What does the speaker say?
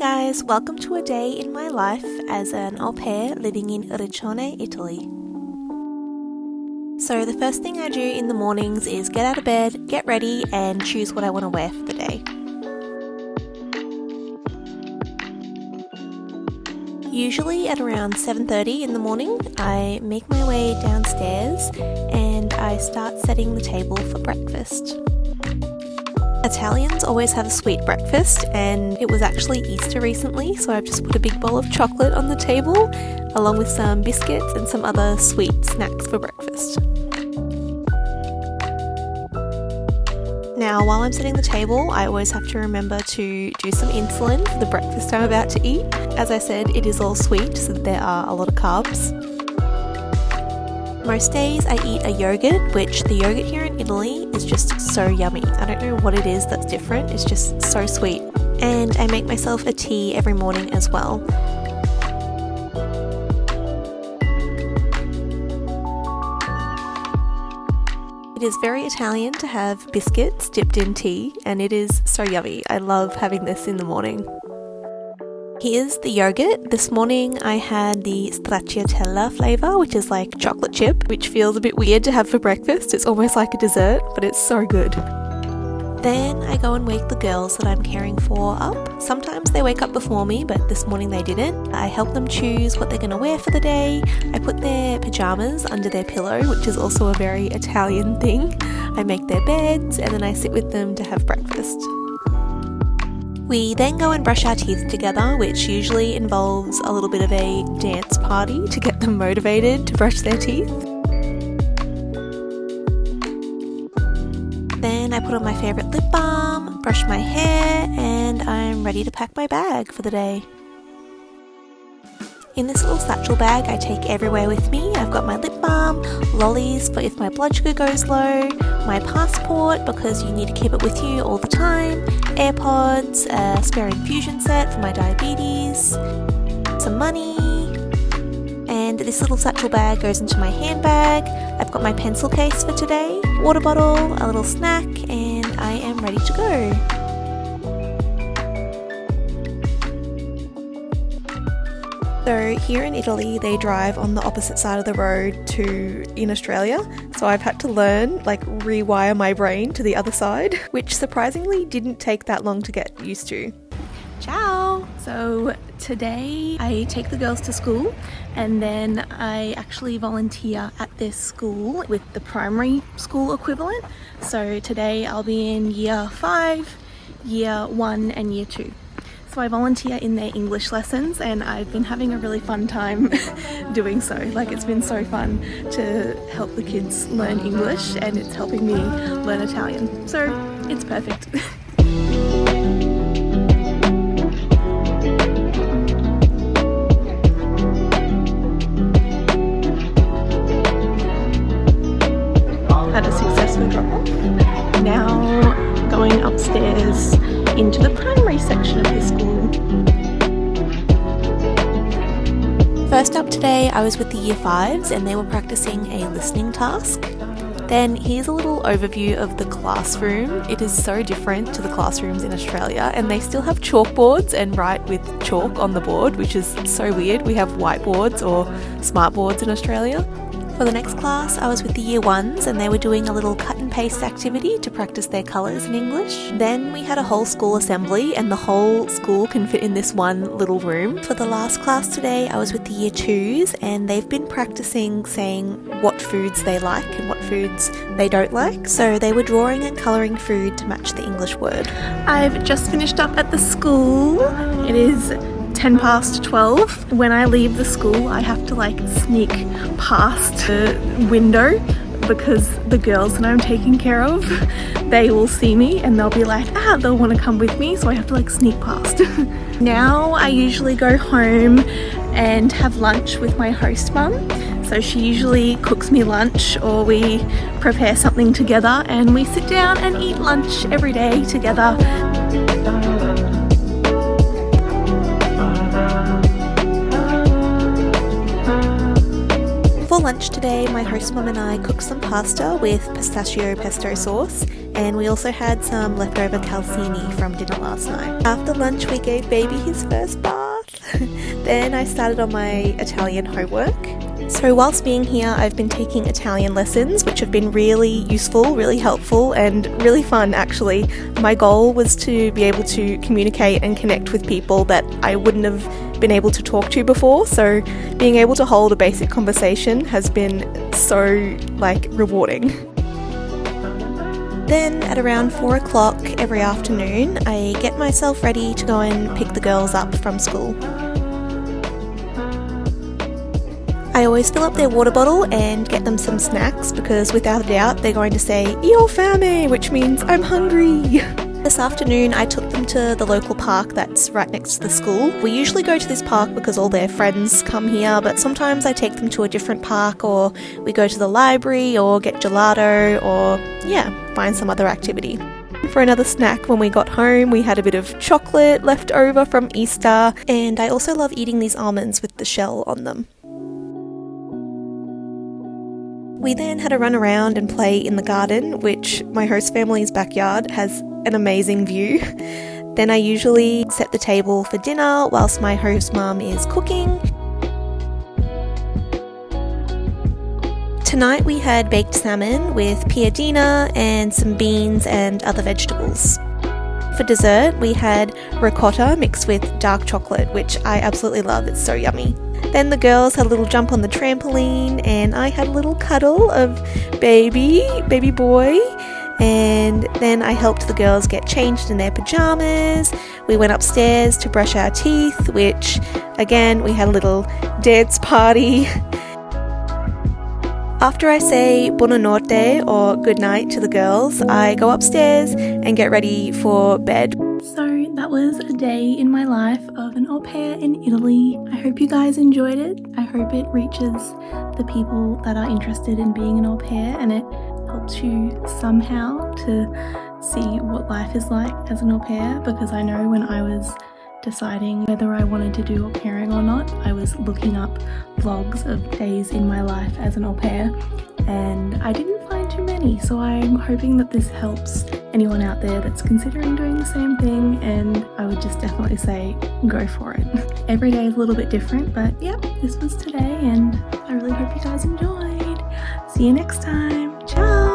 guys, welcome to a day in my life as an au pair living in Riccione, Italy. So the first thing I do in the mornings is get out of bed, get ready and choose what I want to wear for the day. Usually at around 7:30 in the morning, I make my way downstairs and I start setting the table for breakfast. Italians always have a sweet breakfast, and it was actually Easter recently, so I've just put a big bowl of chocolate on the table along with some biscuits and some other sweet snacks for breakfast. Now, while I'm setting the table, I always have to remember to do some insulin for the breakfast I'm about to eat. As I said, it is all sweet, so there are a lot of carbs. Most days I eat a yogurt, which the yogurt here in Italy is just so yummy. I don't know what it is that's different, it's just so sweet. And I make myself a tea every morning as well. It is very Italian to have biscuits dipped in tea, and it is so yummy. I love having this in the morning. Here's the yogurt. This morning I had the stracciatella flavour, which is like chocolate chip, which feels a bit weird to have for breakfast. It's almost like a dessert, but it's so good. Then I go and wake the girls that I'm caring for up. Sometimes they wake up before me, but this morning they didn't. I help them choose what they're going to wear for the day. I put their pyjamas under their pillow, which is also a very Italian thing. I make their beds and then I sit with them to have breakfast. We then go and brush our teeth together, which usually involves a little bit of a dance party to get them motivated to brush their teeth. Then I put on my favourite lip balm, brush my hair, and I'm ready to pack my bag for the day. In this little satchel bag I take everywhere with me. I've got my lip balm, lollies for if my blood sugar goes low, my passport because you need to keep it with you all the time, AirPods, a spare infusion set for my diabetes, some money, and this little satchel bag goes into my handbag. I've got my pencil case for today, water bottle, a little snack, and I am ready to go. So here in Italy, they drive on the opposite side of the road to in Australia. So I've had to learn, rewire my brain to the other side, which surprisingly didn't take that long to get used to. Ciao! So today I take the girls to school and then I actually volunteer at this school with the primary school equivalent. So today I'll be in year 5, year 1 and year 2. So I volunteer in their English lessons and I've been having a really fun time doing so. It's been so fun to help the kids learn English and it's helping me learn Italian. So it's perfect. Had a successful drop-off. Now going upstairs into the primary section of the school. First up today, I was with the year 5s and they were practicing a listening task. Then here's a little overview of the classroom. It is so different to the classrooms in Australia, and they still have chalkboards and write with chalk on the board, which is so weird. We have whiteboards or smart boards in Australia. For the next class, I was with the year 1s and they were doing a little cut and paste activity to practice their colours in English. Then we had a whole school assembly and the whole school can fit in this one little room. For the last class today, I was with the year 2s and they've been practicing saying what foods they like and what foods they don't like. So they were drawing and colouring food to match the English word. I've just finished up at the school. It is 10 past 12. When I leave the school, I have to sneak past the window because the girls that I'm taking care of, they will see me and they'll be they'll want to come with me, so I have to sneak past. Now I usually go home and have lunch with my host mum. So she usually cooks me lunch or we prepare something together and we sit down and eat lunch every day together. For lunch today, my host mum and I cooked some pasta with pistachio pesto sauce, and we also had some leftover calzini from dinner last night. After lunch we gave baby his first bath. Then I started on my Italian homework. So whilst being here, I've been taking Italian lessons, which have been really useful, really helpful, and really fun actually. My goal was to be able to communicate and connect with people that I wouldn't have been able to talk to before, so being able to hold a basic conversation has been so rewarding. Then at around 4 o'clock every afternoon, I get myself ready to go and pick the girls up from school. I always fill up their water bottle and get them some snacks because without a doubt they're going to say "Io fame," which means I'm hungry. This afternoon I took them to the local park that's right next to the school. We usually go to this park because all their friends come here, but sometimes I take them to a different park, or we go to the library or get gelato, or find some other activity. For another snack, when we got home we had a bit of chocolate left over from Easter, and I also love eating these almonds with the shell on them. We then had a run around and play in the garden, which my host family's backyard has an amazing view. Then I usually set the table for dinner whilst my host mum is cooking. Tonight we had baked salmon with piadina and some beans and other vegetables. For dessert we had ricotta mixed with dark chocolate, which I absolutely love, it's so yummy. Then the girls had a little jump on the trampoline and I had a little cuddle of baby boy, and then I helped the girls get changed in their pajamas. We went upstairs to brush our teeth, which again we had a little dance party. After I say buonanotte or good night to the girls, I go upstairs and get ready for bed. So that was a day in my life of an au pair in Italy. I hope you guys enjoyed it. I hope it reaches the people that are interested in being an au pair, and it helps you somehow to see what life is like as an au pair, because I know when I was deciding whether I wanted to do au pairing or not, I was looking up vlogs of days in my life as an au pair, and I didn't find too many, so I'm hoping that this helps anyone out there that's considering doing the same thing, and I would just definitely say go for it. Every day is a little bit different, but yep, this was today and I really hope you guys enjoyed. See you next time. Ciao!